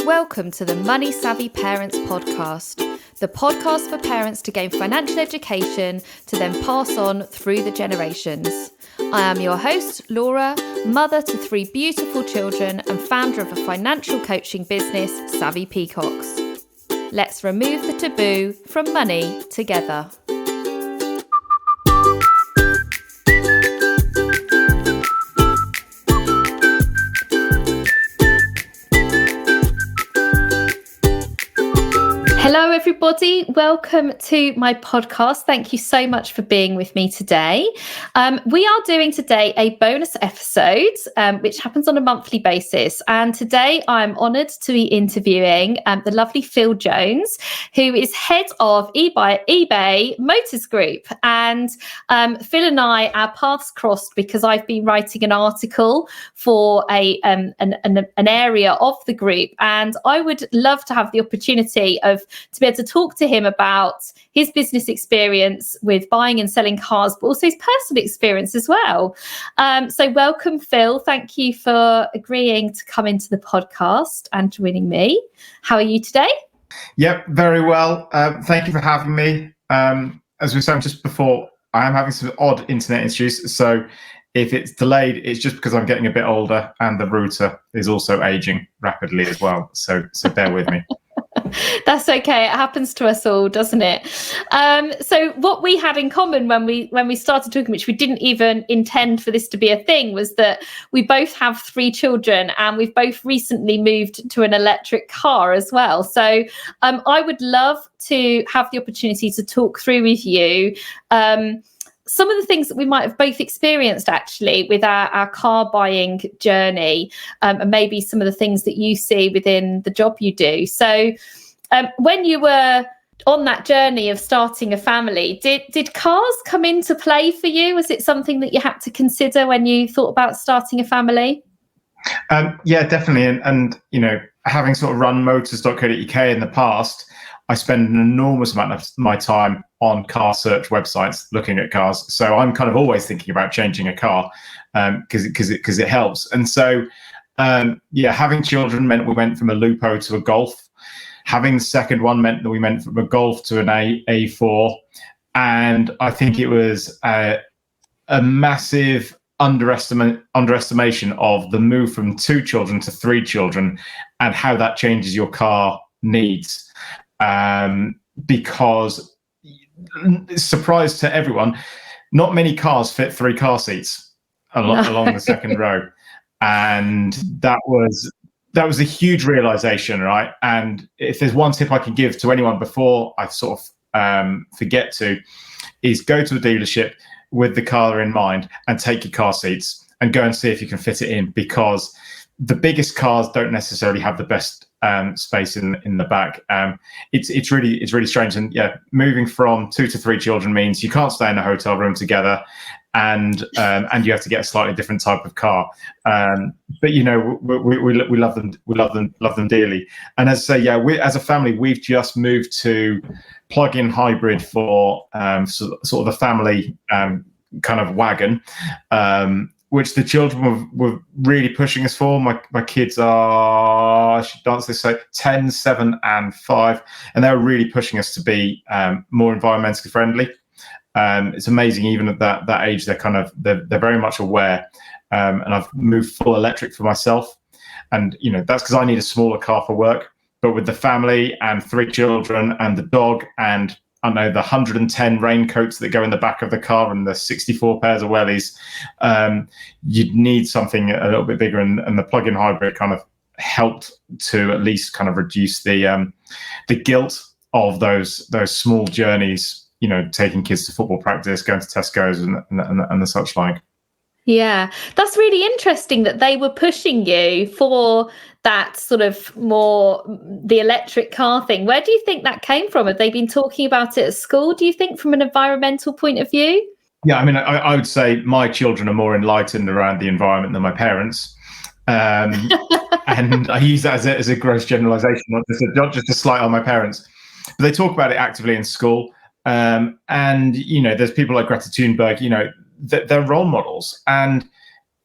Welcome to the Money Savvy Parents Podcast, the podcast for parents to gain financial education to then pass on through the generations. I am your host, Laura, mother to 3 beautiful children and founder of a financial coaching business, Savvy Peacocks. Let's remove the taboo from money together. Hello, everybody. Welcome to my podcast. Thank you so much for being with me today. We are doing today a bonus episode, which happens on a monthly basis. And today I'm honoured to be interviewing the lovely Phill Jones, who is head of eBay Motors Group. And Phill and I, our paths crossed because I've been writing an article for an area of the group. And I would love to have the opportunity to be able to talk to him about his business experience with buying and selling cars, but also his personal experience as well. So welcome, Phill. Thank you for agreeing to come into the podcast and joining me. How are you today? Yep, very well. Thank you for having me. As we were saying just before, I am having some odd internet issues. So if it's delayed, it's just because I'm getting a bit older and the router is also aging rapidly as well. So bear with me. That's okay. It happens to us all, doesn't it? So what we had in common when we started talking, which we didn't even intend for this to be a thing, was that we both have 3 children and we've both recently moved to an electric car as well. So I would love to have the opportunity to talk through with you some of the things that we might have both experienced actually with our car buying journey, and maybe some of the things that you see within the job you do. So when you were on that journey of starting a family, did cars come into play for you? Was it something that you had to consider when you thought about starting a family? Yeah, definitely. And you know, having sort of run motors.co.uk in the past, I spend an enormous amount of my time on car search websites looking at cars. So I'm kind of always thinking about changing a car because it helps. And so, having children meant we went from a Lupo to a Golf. Having the second one meant that we went from a Golf to an A4. And I think it was a massive underestimation of the move from 2 children to 3 children and how that changes your car needs. Because surprise to everyone, not many cars fit 3 car seats along the second row, and that was a huge realization, right? And if there's one tip I can give to anyone before I sort of forget to, is go to a dealership with the car in mind and take your car seats and go and see if you can fit it in, because the biggest cars don't necessarily have the best space in the back. It's really strange. And yeah, moving from 2 to 3 children means you can't stay in a hotel room together, and you have to get a slightly different type of car. But you know, we love them. We love them dearly. And as I say, yeah, as a family, we've just moved to plug-in hybrid for sort of the family kind of wagon. Which the children were really pushing us for. My kids are, I should dance this, so 10, 7 and 5. And they were really pushing us to be more environmentally friendly. It's amazing, even at that age, they're very much aware. And I've moved full electric for myself. And, you know, that's because I need a smaller car for work. But with the family and 3 children and the dog and I don't know, the 110 raincoats that go in the back of the car and the 64 pairs of wellies, you'd need something a little bit bigger. And the plug-in hybrid kind of helped to at least kind of reduce the guilt of those small journeys, you know, taking kids to football practice, going to Tesco's and the such like. Yeah, that's really interesting that they were pushing you for that sort of more the electric car thing. Where do you think that came from? Have they been talking about it at school, do you think, from an environmental point of view? Yeah, I mean, I would say my children are more enlightened around the environment than my parents. And I use that as a gross generalization, not just a slight on my parents. But they talk about it actively in school. And, you know, there's people like Greta Thunberg, you know, they're role models. And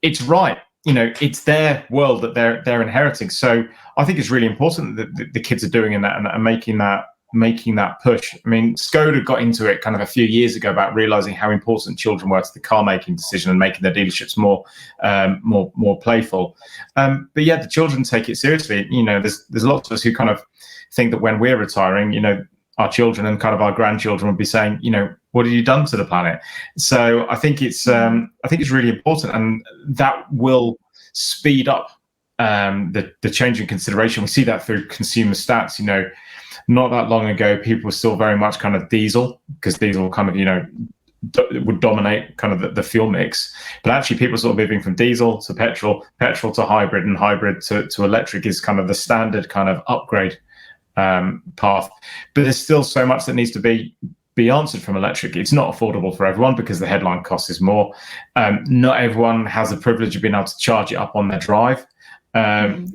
it's right. it's their world that they're inheriting. So I think it's really important that the kids are doing in that and making that push. I mean, Skoda got into it kind of a few years ago about realizing how important children were to the car making decision and making their dealerships more playful. But yeah, the children take it seriously. There's lots of us who kind of think that when we're retiring, our children and kind of our grandchildren would be saying, what have you done to the planet? So I think it's really important, and that will speed up the change in consideration. We see that through consumer stats. Not that long ago, people were still very much kind of diesel, because diesel kind of would dominate kind of the fuel mix. But actually, people are sort of moving from diesel to petrol to hybrid, and hybrid to electric is kind of the standard kind of upgrade path. But there's still so much that needs to be answered from electric. It's not affordable for everyone because the headline cost is more. Not everyone has the privilege of being able to charge it up on their drive.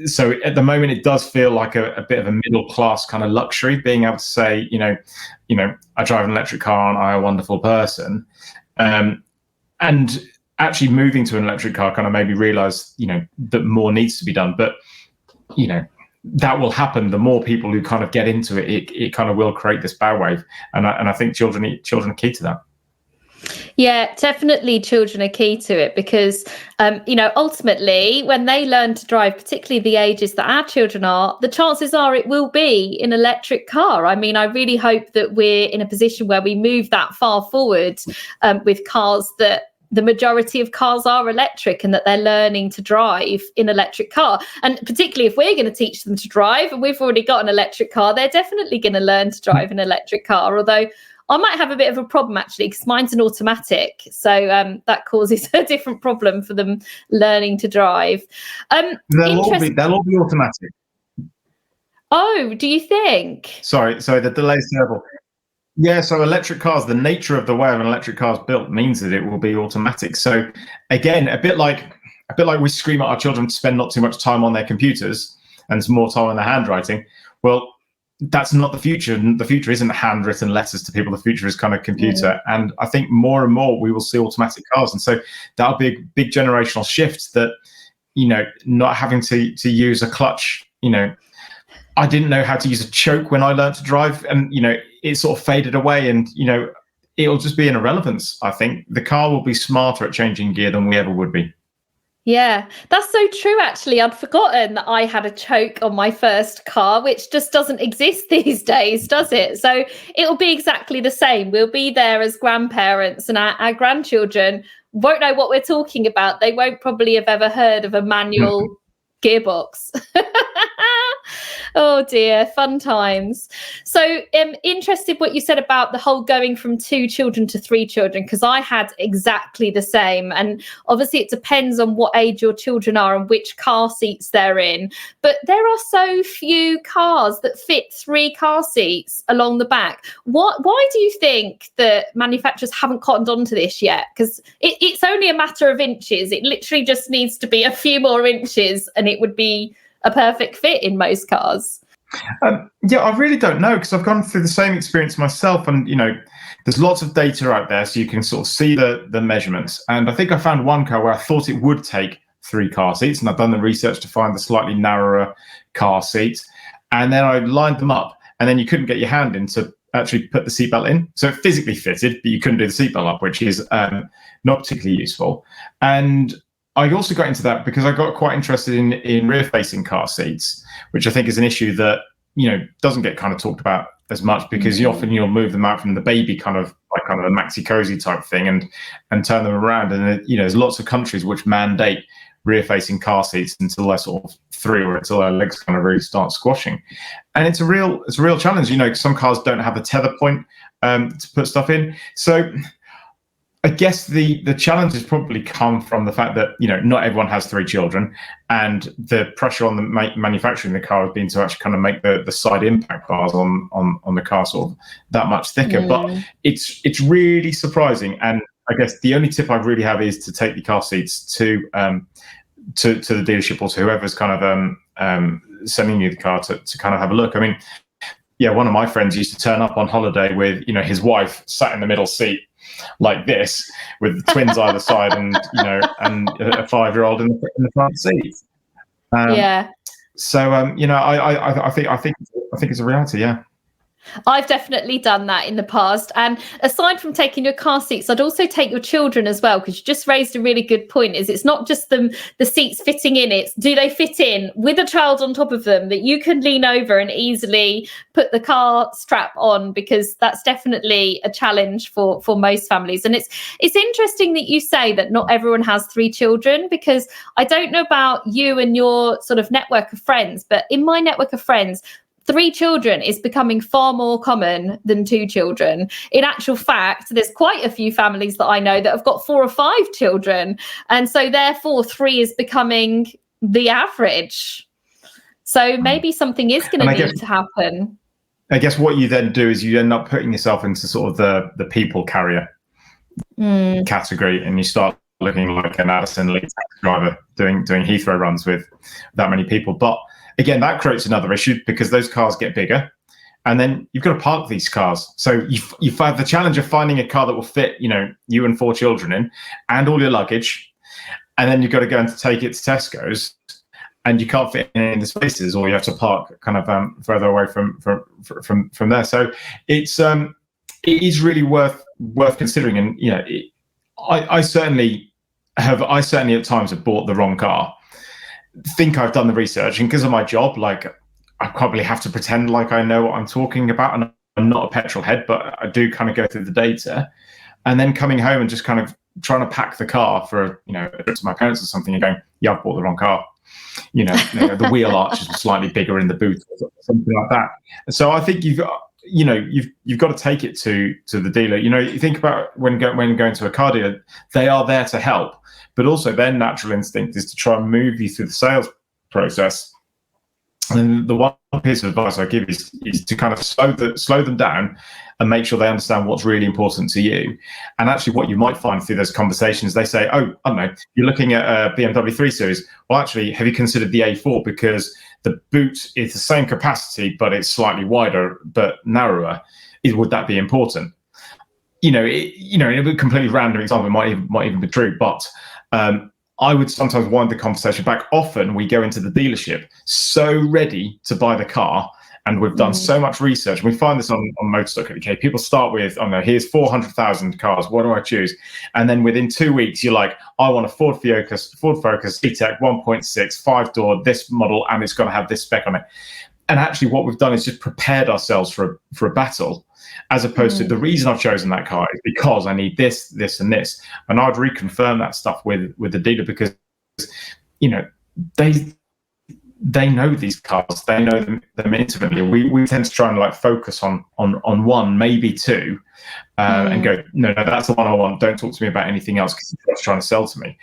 So at the moment, it does feel like a bit of a middle class kind of luxury, being able to say, I drive an electric car, and I'm a wonderful person. And actually moving to an electric car kind of made me realize, that more needs to be done. But, that will happen. The more people who kind of get into it, it kind of will create this bow wave. And I think children are key to that. Yeah, definitely children are key to it because, ultimately, when they learn to drive, particularly the ages that our children are, the chances are it will be an electric car. I mean, I really hope that we're in a position where we move that far forward with cars, that the majority of cars are electric and that they're learning to drive in electric car. And particularly if we're going to teach them to drive and we've already got an electric car, they're definitely going to learn to drive an electric car. Although I might have a bit of a problem actually, because mine's an automatic. So that causes a different problem for them learning to drive. They'll all be automatic. Oh, do you think? Sorry, the delay's terrible. Yeah, so electric cars, the nature of the way an electric car is built means that it will be automatic. So again, a bit like we scream at our children to spend not too much time on their computers and more time on their handwriting. Well, that's not the future. The future isn't handwritten letters to people. The future is kind of computer. Yeah. And I think more and more we will see automatic cars. And so that'll be a big generational shift that, not having to use a clutch, I didn't know how to use a choke when I learned to drive, and it sort of faded away, and it'll just be an irrelevance. I think the car will be smarter at changing gear than we ever would be. Yeah, that's so true. Actually, I'd forgotten that I had a choke on my first car, which just doesn't exist these days, does it? So it'll be exactly the same. We'll be there as grandparents, and our grandchildren won't know what we're talking about. They won't probably have ever heard of a manual gearbox. Oh dear, fun times. So interested what you said about the whole going from 2 children to 3 children, because I had exactly the same. And obviously it depends on what age your children are and which car seats they're in. But there are so few cars that fit 3 car seats along the back. Why do you think that manufacturers haven't cottoned on to this yet? Because it's only a matter of inches. It literally just needs to be a few more inches and it would be a perfect fit in most cars. Yeah, I really don't know, because I've gone through the same experience myself, and there's lots of data out there, so you can sort of see the measurements. And I think I found one car where I thought it would take 3 car seats, and I've done the research to find the slightly narrower car seat, and then I lined them up, and then you couldn't get your hand in to actually put the seatbelt in. So it physically fitted, but you couldn't do the seatbelt up, which is not particularly useful. And I also got into that because I got quite interested in rear-facing car seats, which I think is an issue that doesn't get kind of talked about as much, because you'll move them out from the baby kind of a maxi cozy type thing and turn them around, and there's lots of countries which mandate rear-facing car seats until they're sort of 3 or until their legs kind of really start squashing, and it's a real challenge. Some cars don't have a tether point to put stuff in, so I guess the challenges probably come from the fact that not everyone has 3 children, and the pressure on the manufacturing the car has been to actually kind of make the side impact bars on the car sort of that much thicker. But it's really surprising, and I guess the only tip I really have is to take the car seats to the dealership or to whoever's kind of sending you the car to kind of have a look. I mean, yeah, one of my friends used to turn up on holiday with his wife sat in the middle seat, like this, with the twins either side, and and a 5-year-old in the front seat. So I think it's a reality. Yeah. I've definitely done that in the past. And aside from taking your car seats, I'd also take your children as well, because you just raised a really good point. Is it's not just the seats fitting in, it's do they fit in with a child on top of them that you can lean over and easily put the car strap on, because that's definitely a challenge for most families. And it's interesting that you say that not everyone has 3 children, because I don't know about you and your sort of network of friends, but in my network of friends, 3 children is becoming far more common than 2 children. In actual fact, there's quite a few families that I know that have got 4 or 5 children. And so therefore 3 is becoming the average. So maybe something is going to need to happen. I guess what you then do is you end up putting yourself into sort of the people carrier category, and you start looking like an Addison Lee taxi driver doing Heathrow runs with that many people. But again, that creates another issue, because those cars get bigger, and then you've got to park these cars. So you have the challenge of finding a car that will fit, you and 4 children in, and all your luggage, and then you've got to go and take it to Tesco's, and you can't fit in the spaces, or you have to park kind of further away from there. So it is really worth considering. And I certainly at times have bought the wrong car. Think I've done the research, and because of my job, like, I probably have to pretend like I know what I'm talking about, and I'm not a petrol head, but I do kind of go through the data, and then coming home and just kind of trying to pack the car for a trip to my parents or something, and going, yeah, I've bought the wrong car. The wheel arches were slightly bigger in the boot, or something like that. So I think you've got to take it to the dealer. You think about when going to a car dealer, they are there to help, but also their natural instinct is to try and move you through the sales process. And the one piece of advice I give is to kind of slow them down and make sure they understand what's really important to you. And actually what you might find through those conversations, they say, oh, I don't know, you're looking at a BMW 3 Series. Well, actually, have you considered the A4? Because the boot is the same capacity, but it's slightly wider, but narrower. Would that be important? In a completely random example, it might even be true, but I would sometimes wind the conversation back. Often we go into the dealership so ready to buy the car, and we've done so much research. We find this on Motorstock.uk. People start with, oh no, here's 400,000 cars. What do I choose? And then within 2 weeks, you're like, I want a Ford Focus E-Tech 1.6, 5-door, this model, and it's going to have this spec on it. And actually what we've done is just prepared ourselves for a battle, as opposed to the reason I've chosen that car is because I need this, this, and this. And I'd reconfirm that stuff with the dealer, because, they know these cars, they know them intimately. We tend to try and like focus on one, maybe 2, and go, no, that's the one I want. Don't talk to me about anything else, because you're trying to sell to me.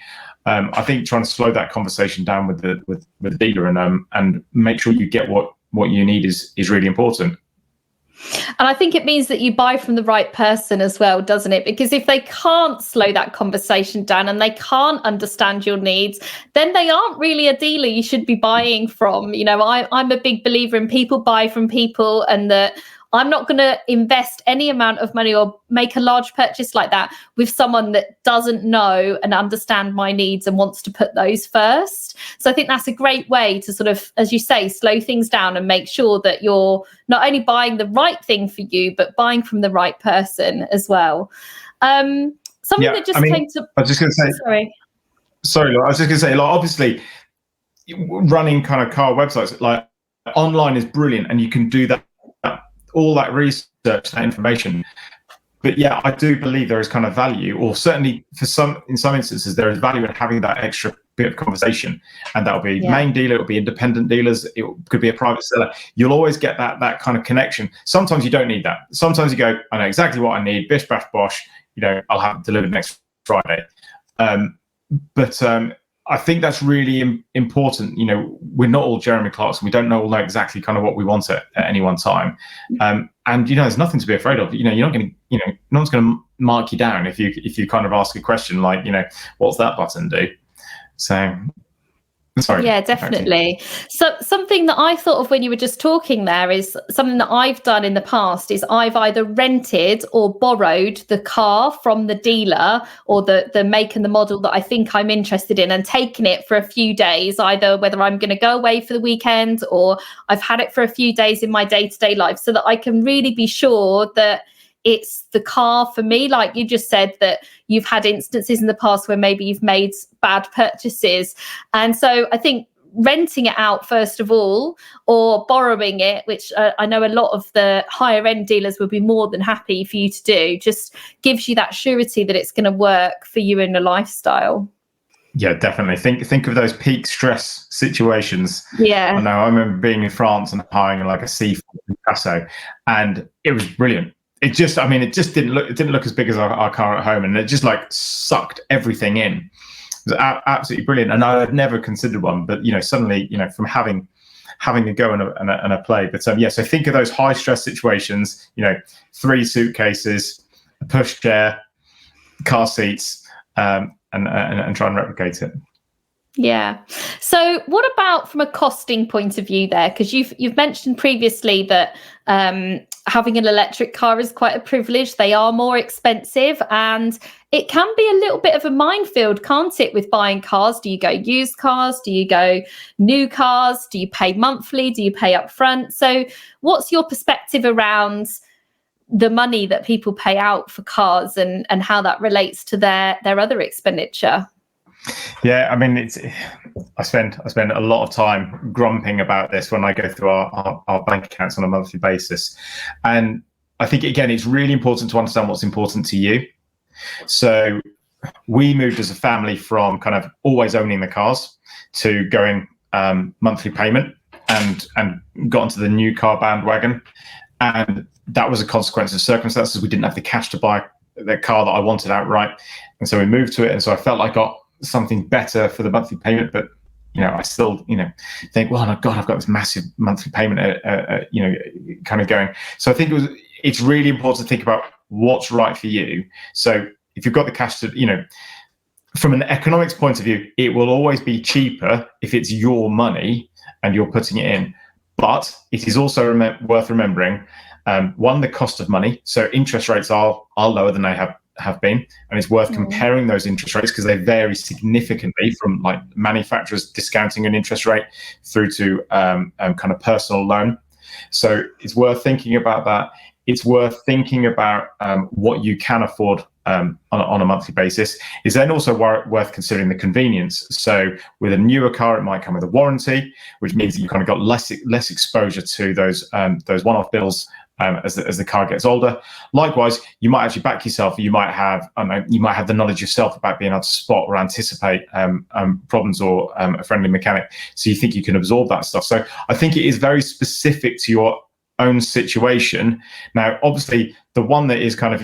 I think trying to slow that conversation down with the dealer and make sure you get what you need is really important. And I think it means that you buy from the right person as well, doesn't it? Because if they can't slow that conversation down and they can't understand your needs, then they aren't really a dealer you should be buying from. I'm a big believer in people buy from people, and that I'm not going to invest any amount of money or make a large purchase like that with someone that doesn't know and understand my needs and wants to put those first. So I think that's a great way to sort of, as you say, slow things down and make sure that you're not only buying the right thing for you, but buying from the right person as well. Something that just came to... I was just going to say... Sorry, I was just going to say, like, obviously, running kind of car websites, like, online is brilliant, and you can do that, all that research, that information. But yeah, I do believe there is kind of value, or certainly in some instances, there is value in having that extra bit of conversation. And that'll be main dealer, it'll be independent dealers, it could be a private seller. You'll always get that kind of connection. Sometimes you don't need that. Sometimes you go, I know exactly what I need, bish, bash, bosh, I'll have it delivered next Friday. But I think that's really important. We're not all Jeremy Clarkson. We don't all know exactly kind of what we want at any one time. And there's nothing to be afraid of. You're not going to, no one's going to mark you down if you kind of ask a question like, what's that button do? So Sorry. Yeah, definitely. So something that I thought of when you were just talking there is something that I've done in the past is I've either rented or borrowed the car from the dealer or the make and the model that I think I'm interested in and taken it for a few days, either whether I'm going to go away for the weekend or I've had it for a few days in my day-to-day life, so that I can really be sure that it's the car for me. Like you just said, that you've had instances in the past where maybe you've made bad purchases. And so I think renting it out first of all, or borrowing it, which I know a lot of the higher end dealers would be more than happy for you to do, just gives you that surety that it's going to work for you in a lifestyle. Yeah, definitely. Think of those peak stress situations. Yeah. I know. I remember being in France and hiring like a C4 Picasso, and it was brilliant. It just didn't look as big as our car at home, and it just like sucked everything in. It was absolutely brilliant, and I had never considered one, but suddenly from having a go and a play. But so think of those high stress situations. 3 suitcases, a pushchair, car seats, and try and replicate it. Yeah. So what about from a costing point of view there? Because you've mentioned previously that having an electric car is quite a privilege. They are more expensive, and it can be a little bit of a minefield, can't it, with buying cars? Do you go used cars? Do you go new cars? Do you pay monthly? Do you pay upfront? So what's your perspective around the money that people pay out for cars and how that relates to their other expenditure? Yeah, I mean, I spend a lot of time grumping about this when I go through our bank accounts on a monthly basis. And I think, again, it's really important to understand what's important to you. So we moved as a family from kind of always owning the cars to going monthly payment and got onto the new car bandwagon. And that was a consequence of circumstances. We didn't have the cash to buy the car that I wanted outright. And so we moved to it. And so I felt like I got something better for the monthly payment, but I still think, well, God, I've got this massive monthly payment kind of going. So I think it's really important to think about what's right for you. So if you've got the cash to from an economics point of view, it will always be cheaper if it's your money and you're putting it in. But it is also worth remembering, one, the cost of money. So interest rates are lower than they have been, and it's worth comparing those interest rates because they vary significantly from like manufacturers discounting an interest rate through to kind of personal loan. So it's worth thinking about that. It's worth thinking about what you can afford on a monthly basis. Is then also worth considering the convenience. So with a newer car, it might come with a warranty, which means that you kind of got less exposure to those one-off bills as the car gets older. Likewise, you might actually back yourself. You might have the knowledge yourself about being able to spot or anticipate problems or a friendly mechanic. So you think you can absorb that stuff. So I think it is very specific to your own situation. Now, obviously, the one that is kind of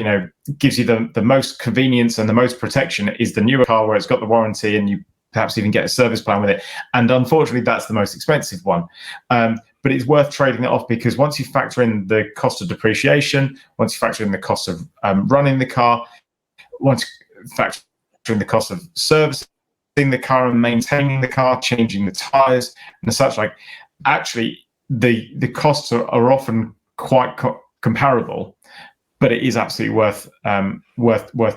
gives you the most convenience and the most protection is the newer car, where it's got the warranty and you perhaps even get a service plan with it. And unfortunately, that's the most expensive one. But it's worth trading that off, because once you factor in the cost of depreciation, once you factor in the cost of running the car, once you factor in the cost of servicing the car and maintaining the car, changing the tires and such, like, actually the costs are often quite comparable. But it is absolutely worth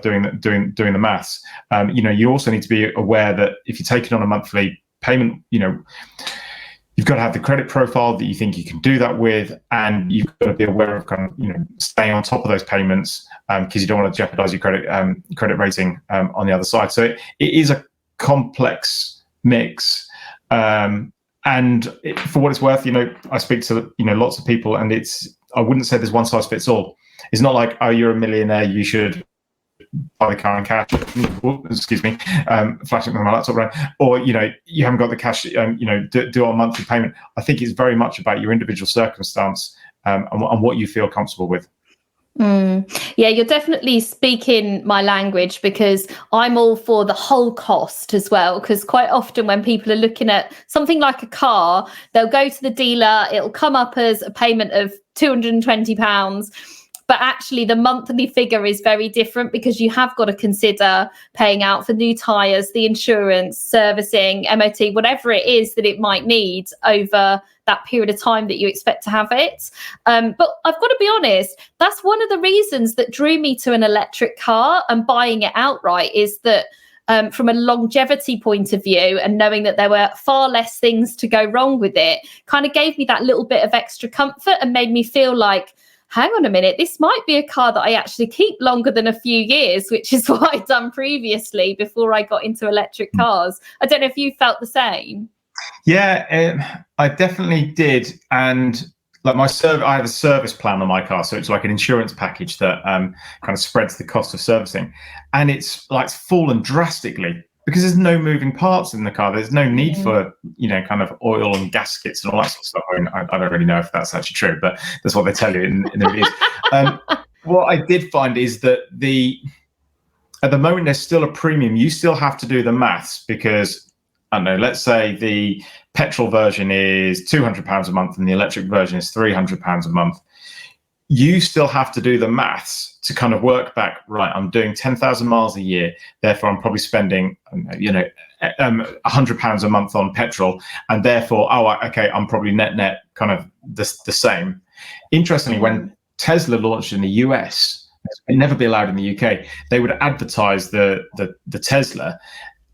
doing the maths. You also need to be aware that if you take it on a monthly payment, you've got to have the credit profile that you think you can do that with, and you've got to be aware of kind of staying on top of those payments, because you don't want to jeopardize your credit rating on the other side. So it is a complex mix. And for what it's worth, I speak to lots of people, and I wouldn't say there's one size fits all. It's not like, oh, you're a millionaire, you should buy the car in cash. Excuse me, flashing my laptop around. Or you haven't got the cash. Do it on a monthly payment. I think it's very much about your individual circumstance and what you feel comfortable with. Yeah, you're definitely speaking my language, because I'm all for the whole cost as well. Because quite often when people are looking at something like a car, they'll go to the dealer, it'll come up as a payment of £220. but actually the monthly figure is very different because you have got to consider paying out for new tyres, the insurance, servicing, MOT, whatever it is that it might need over that period of time that you expect to have it. But I've got to be honest, that's one of the reasons that drew me to an electric car and buying it outright, is that from a longevity point of view, and knowing that there were far less things to go wrong with it, kind of gave me that little bit of extra comfort and made me feel like, hang on a minute, this might be a car that I actually keep longer than a few years, which is what I'd done previously before I got into electric cars. I don't know if you felt the same. Yeah, I definitely did. And like I have a service plan on my car, so it's like an insurance package that kind of spreads the cost of servicing, and it's like fallen drastically because there's no moving parts in the car. There's no need for kind of oil and gaskets and all that sort of stuff. I mean, I don't really know if that's actually true, but that's what they tell you in the reviews. What I did find is that at the moment there's still a premium. You still have to do the maths because, I don't know, let's say the petrol version is £200 a month and the electric version is £300 a month. You still have to do the maths to kind of work back, right, I'm doing 10,000 miles a year, therefore I'm probably spending, £100 a month on petrol, and therefore, I'm probably net kind of the same. Interestingly, when Tesla launched in the US, it'd never be allowed in the UK, they would advertise the Tesla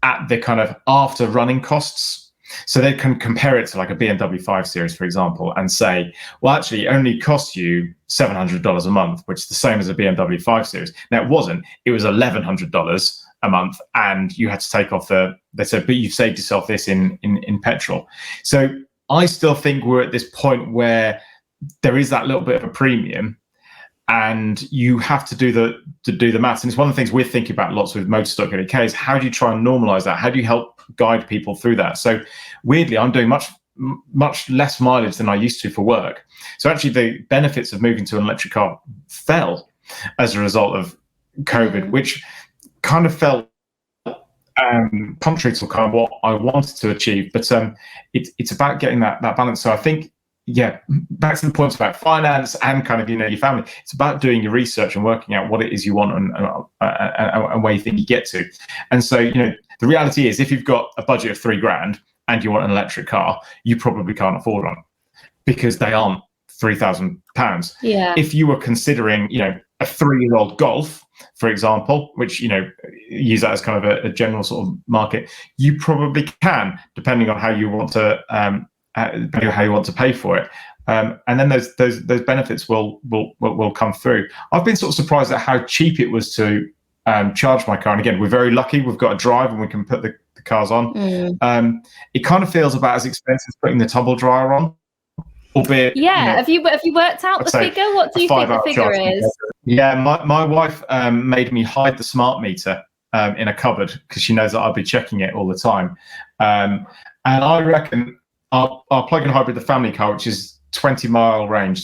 at the kind of after running costs. So they can compare it to like a BMW 5 Series, for example, and say, well, actually, it only costs you $700 a month, which is the same as a BMW 5 Series. Now, it wasn't. It was $1,100 a month, and you had to take off they said, but you've saved yourself this in petrol. So I still think we're at this point where there is that little bit of a premium, and you have to do the maths. And it's one of the things we're thinking about lots with Motorstock UK is how do you try and normalize that? How do you help guide people through that? So weirdly, I'm doing much less mileage than I used to for work. So actually the benefits of moving to an electric car fell as a result of COVID, which kind of felt contrary to kind of what I wanted to achieve. But it's about getting that balance. So I think, back to the points about finance and kind of, your family, it's about doing your research and working out what it is you want and where you think you get to. And so, the reality is if you've got a budget of £3,000 and you want an electric car, you probably can't afford one because they aren't £3,000. Yeah. If you were considering, a 3-year-old Golf, for example, which, use that as kind of a general sort of market, you probably can, depending on how you want to pay for it, and then those benefits will come through. I've been sort of surprised at how cheap it was to charge my car. And again, we're very lucky; we've got a drive and we can put the cars on. It kind of feels about as expensive as putting the tumble dryer on, albeit. Yeah, have you worked out the figure? What do you think the figure is? Yeah, my wife made me hide the smart meter in a cupboard because she knows that I'll be checking it all the time, and I reckon. Our plug-in hybrid, the family car, which is 21 mile range,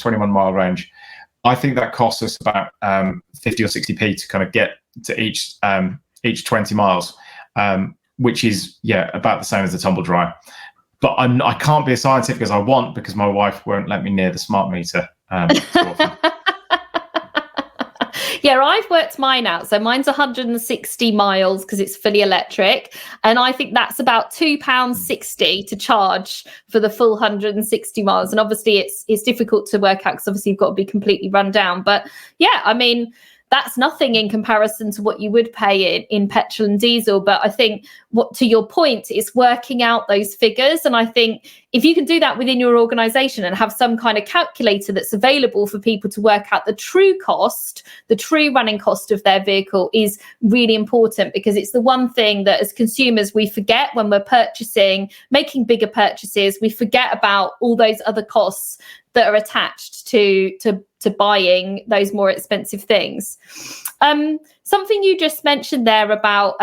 I think that costs us about 50 or 60p to kind of get to each 20 miles, which is about the same as the tumble dryer. But I can't be as scientific as I want because my wife won't let me near the smart meter too often. Yeah, I've worked mine out. So mine's 160 miles because it's fully electric. And I think that's about £2.60 to charge for the full 160 miles. And obviously it's difficult to work out because obviously you've got to be completely run down. But yeah, I mean, that's nothing in comparison to what you would pay in petrol and diesel. But I think to your point, is working out those figures. And I think if you can do that within your organization and have some kind of calculator that's available for people to work out the true cost, the true running cost of their vehicle is really important, because it's the one thing that as consumers we forget when we're making bigger purchases. We forget about all those other costs that are attached to buying those more expensive things. Something you just mentioned there about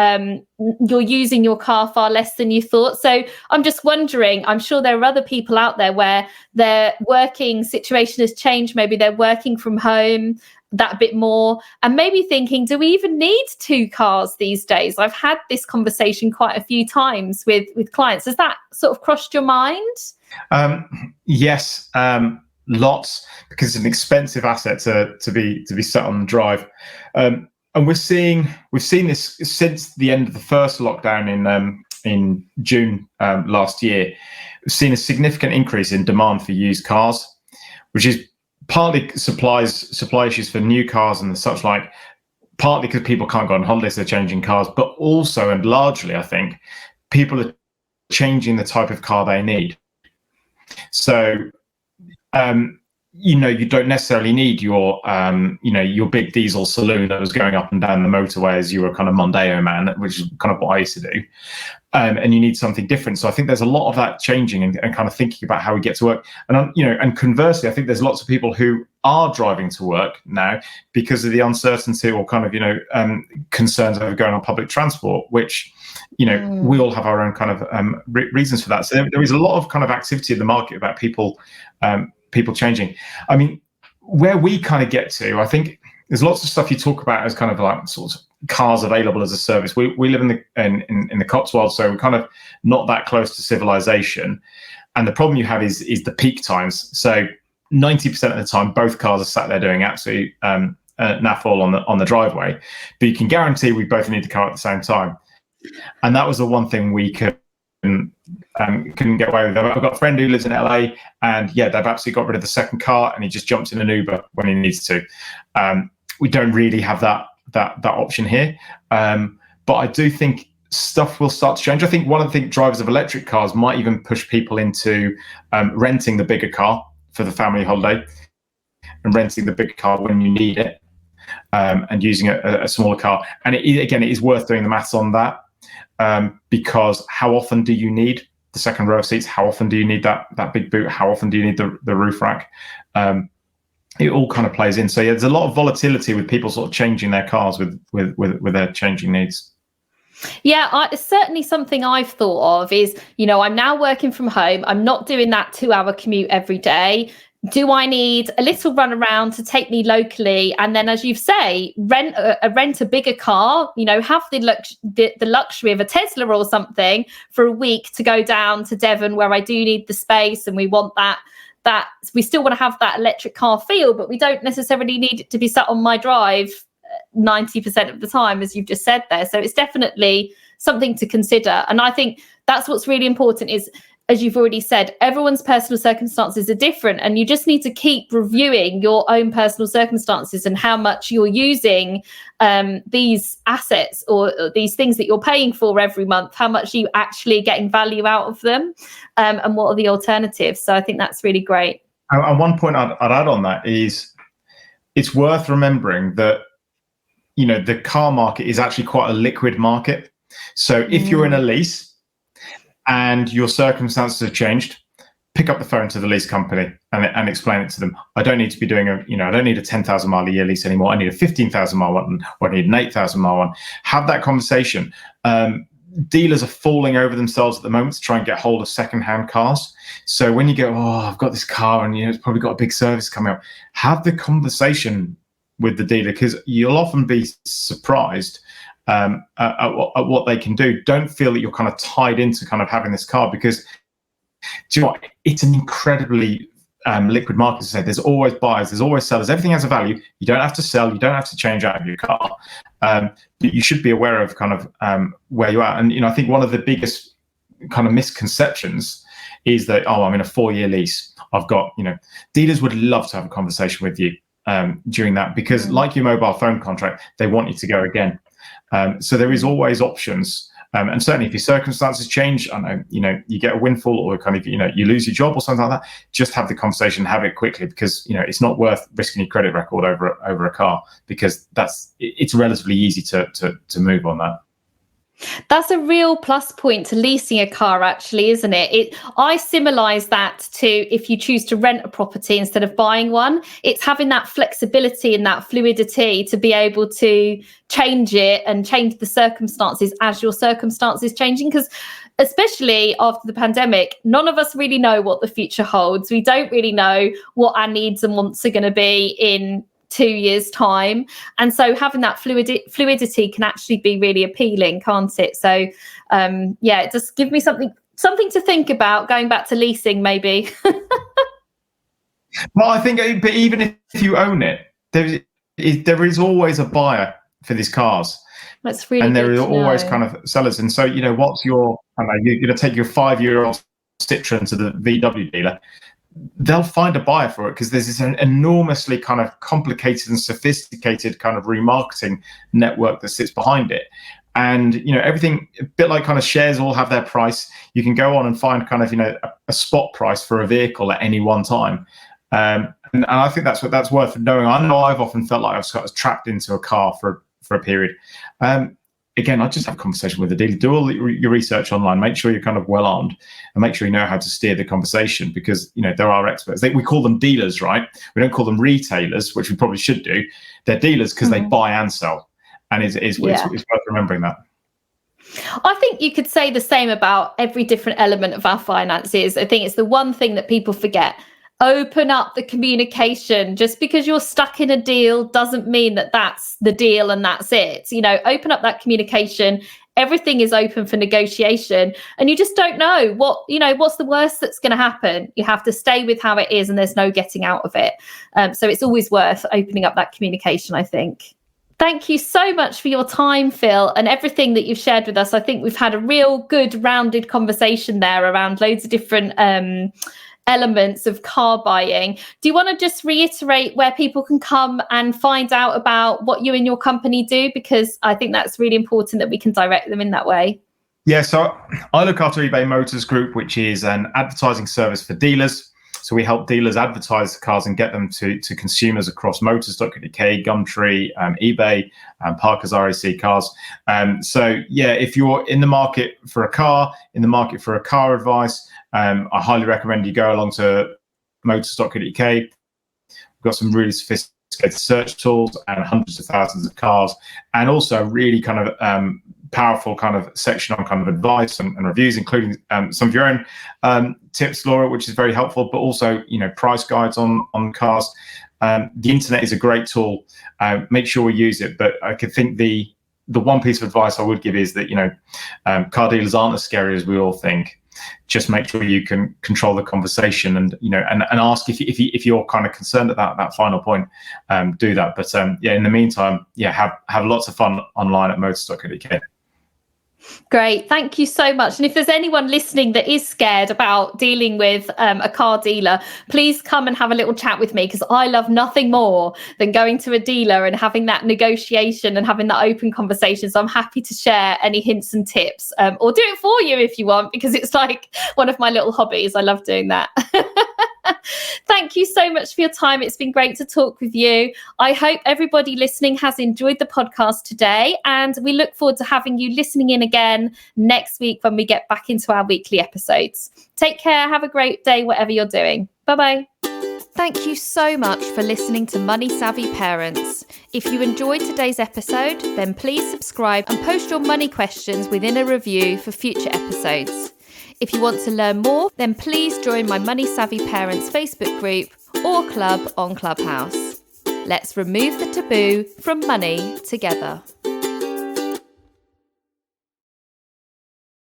you're using your car far less than you thought. So I'm just wondering, I'm sure there are other people out there where their working situation has changed. Maybe they're working from home that bit more and maybe thinking, do we even need 2 cars these days? I've had this conversation quite a few times with clients. Has that sort of crossed your mind? Yes. lots, because it's an expensive asset to be set on the drive. And we've seen this since the end of the first lockdown in June last year. We've seen a significant increase in demand for used cars, which is partly supply issues for new cars and such like, partly because people can't go on holidays, they're changing cars, but also, and largely, I think, people are changing the type of car they need. So, you don't necessarily need your big diesel saloon that was going up and down the motorway as you were kind of Mondeo man, which is kind of what I used to do. And you need something different. So I think there's a lot of that changing and kind of thinking about how we get to work. And, and conversely, I think there's lots of people who are driving to work now because of the uncertainty or kind of, concerns over going on public transport, which, we all have our own kind of reasons for that. So there is a lot of kind of activity in the market about people changing. I mean, where we kind of get to, I think there's lots of stuff you talk about as kind of like sort of cars available as a service. We live in the Cotswolds, so we're kind of not that close to civilization. And the problem you have is the peak times. So 90% of the time, both cars are sat there doing absolute naff all on the driveway. But you can guarantee we both need the car at the same time. And that was the one thing we couldn't get away with. I've got a friend who lives in LA, and they've absolutely got rid of the second car, and he just jumps in an Uber when he needs to. We don't really have that option here, but I do think stuff will start to change. I think one of the drivers of electric cars might even push people into renting the bigger car for the family holiday, and renting the bigger car when you need it, and using a smaller car. And it is worth doing the maths on that. Because how often do you need the second row of seats? How often do you need that big boot? How often do you need the roof rack? It all kind of plays in. So there's a lot of volatility with people sort of changing their cars with their changing needs. Yeah, it's certainly something I've thought of is, I'm now working from home. I'm not doing that 2-hour commute every day. Do I need a little run around to take me locally? And then, as you say, rent a bigger car, have the luxury of a Tesla or something for a week to go down to Devon, where I do need the space, and we want that we still want to have that electric car feel, but we don't necessarily need it to be sat on my drive 90% of the time, as you've just said there. So it's definitely something to consider. And I think that's what's really important is, as you've already said, everyone's personal circumstances are different, and you just need to keep reviewing your own personal circumstances and how much you're using these assets or these things that you're paying for every month, how much you actually getting value out of them, and what are the alternatives. So I think that's really great. And one point I'd add on that is it's worth remembering that, the car market is actually quite a liquid market. So if you're in a lease and your circumstances have changed, pick up the phone to the lease company and explain it to them. I don't need to be doing I don't need a 10,000 mile a year lease anymore. I need a 15,000 mile one, or I need an 8,000 mile one. Have that conversation. Dealers are falling over themselves at the moment to try and get hold of secondhand cars. So when you go, I've got this car and it's probably got a big service coming up, have the conversation with the dealer, because you'll often be surprised at what they can do. Don't feel that you're kind of tied into kind of having this car, because do you know what? It's an incredibly liquid market. To say there's always buyers, there's always sellers. Everything has a value. You don't have to sell. You don't have to change out of your car. But you should be aware of kind of where you are. And I think one of the biggest kind of misconceptions is that I'm in a 4-year lease. I've got dealers would love to have a conversation with you during that, because like your mobile phone contract, they want you to go again. So there is always options. And certainly if your circumstances change, I know, you get a windfall, or kind of, you lose your job or something like that, just have the conversation, have it quickly, because, it's not worth risking your credit record over a car, because it's relatively easy to move on that. That's a real plus point to leasing a car, actually, isn't it? I similarise that to if you choose to rent a property instead of buying one. It's having that flexibility and that fluidity to be able to change it and change the circumstances as your circumstances changing. Because especially after the pandemic, none of us really know what the future holds. We don't really know what our needs and wants are going to be in 2 years' time, and so having that fluidity can actually be really appealing, can't it? So just give me something to think about, going back to leasing maybe. Well, I think, but even if you own it, there is always a buyer for these cars. That's really and there good are to always know. kind of sellers. And so, what's your, I don't know, you're going to take your 5-year-old Citroen to the VW dealer, they'll find a buyer for it because there's this enormously kind of complicated and sophisticated kind of remarketing network that sits behind it. And, everything, a bit like kind of shares all have their price. You can go on and find kind of, a spot price for a vehicle at any one time. And I think that's worth knowing. I know I've often felt like I was trapped into a car for a period. Again, I just have a conversation with the dealer. Do all your research online. Make sure you're kind of well armed, and make sure you know how to steer the conversation, because there are experts. We call them dealers, right? We don't call them retailers, which we probably should do. They're dealers because they buy and sell, and it's worth remembering that. I think you could say the same about every different element of our finances. I think it's the one thing that people forget. Open up the communication. Just because you're stuck in a deal doesn't mean that that's the deal and that's it. Open up that communication. Everything is open for negotiation, and you just don't know what's the worst that's going to happen. You have to stay with how it is, and there's no getting out of it. So it's always worth opening up that communication, I think. Thank you so much for your time, Phill, and everything that you've shared with us. I think we've had a real good rounded conversation there around loads of different elements of car buying. Do you want to just reiterate where people can come and find out about what you and your company do? Because I think that's really important that we can direct them in that way. Yeah, so I look after eBay Motors Group, which is an advertising service for dealers. So we help dealers advertise cars and get them to consumers across motors.co.uk, Gumtree, eBay, Parker's RAC Cars. So yeah, if you're in the market for a car, in the market for a car advice, I highly recommend you go along to motors.co.uk. We've got some really sophisticated search tools and hundreds of thousands of cars, and also really kind of powerful kind of section on kind of advice and reviews, including some of your own tips, Laura, which is very helpful, but also price guides on cars. The internet is a great tool. Make sure we use it. But I could think the one piece of advice I would give is that car dealers aren't as scary as we all think. Just make sure you can control the conversation, and and ask if you're kind of concerned at that final point. Do that. But in the meantime, have lots of fun online at motors.co.uk. Great. Thank you so much. And if there's anyone listening that is scared about dealing with a car dealer, please come and have a little chat with me, because I love nothing more than going to a dealer and having that negotiation and having that open conversation. So I'm happy to share any hints and tips, or do it for you if you want, because it's like one of my little hobbies. I love doing that. Thank you so much for your time. It's been great to talk with you. I hope everybody listening has enjoyed the podcast today, and we look forward to having you listening in again next week when we get back into our weekly episodes. Take care. Have a great day, whatever you're doing. Bye-bye. Thank you so much for listening to Money Savvy Parents. If you enjoyed today's episode, then please subscribe and post your money questions within a review for future episodes. If you want to learn more, then please join my Money Savvy Parents Facebook group or club on Clubhouse. Let's remove the taboo from money together.